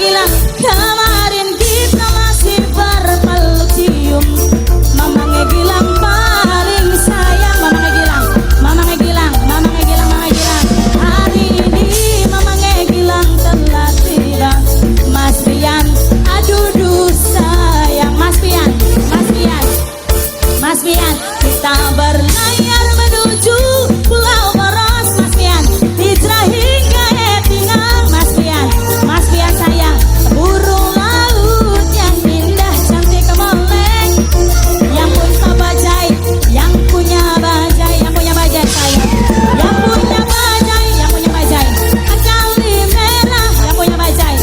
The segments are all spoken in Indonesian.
Gilang, kemarin kita masih berpeluk cium. Mamangnya Gilang paling sayang. Mamangnya Gilang, mamangnya Gilang, mamangnya Gilang, mamangnya Gilang. Hari ini mamangnya Gilang telah tiba. Mas Pian, aduh duh sayang. Mas Pian, Mas Pian, Mas Pian, kita berlayar menuju Pulau Maros. Mas Pian, hijrah hingga Hetingang. Mas Pian, Mas Pian sayang, burung laut yang indah cantik kemoleng. Yang punya bajai, yang punya bajai, yang punya bajai sayang. Yang punya bajai, yang punya bajai. Kali merah, yang punya bajai.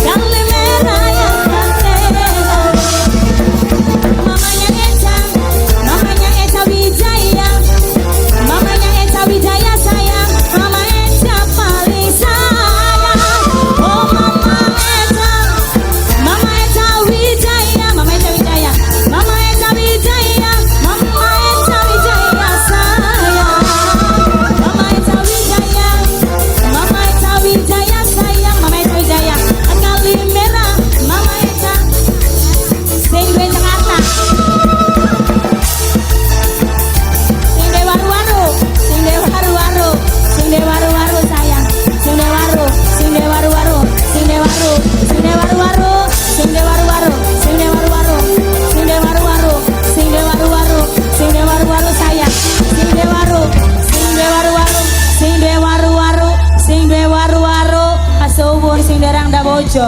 Kali merah yang ganteng. Mamanya Eca, mamanya Eca Wijaya, mamanya Eca Wijaya sayang, mama Eca paling sayang. Oh mama Eca, mama Eca Wijaya, mama Eca Wijaya, mama Eca Wijaya, mama Eca Wijaya sayang. Mama Eca Wijaya, mama Eca Wijaya sayang, mama Eca Wijaya. Kali merah, mama Eca, sing duwe Jakarta. Sing de waru-waru, sing de waru-waru, sing de waru-waru sayang, sing de waru, sing de waru-waru, sing de waru, sing de waru-waru, sing de waru-waru, sing de waru-waru, sing de waru-waru, sing de waru-waru, sing de waru-waru sayang, sing de waru, sing de waru-waru, sing de waru-waru, sing de waru-waru, asuwun sing derang da bojo.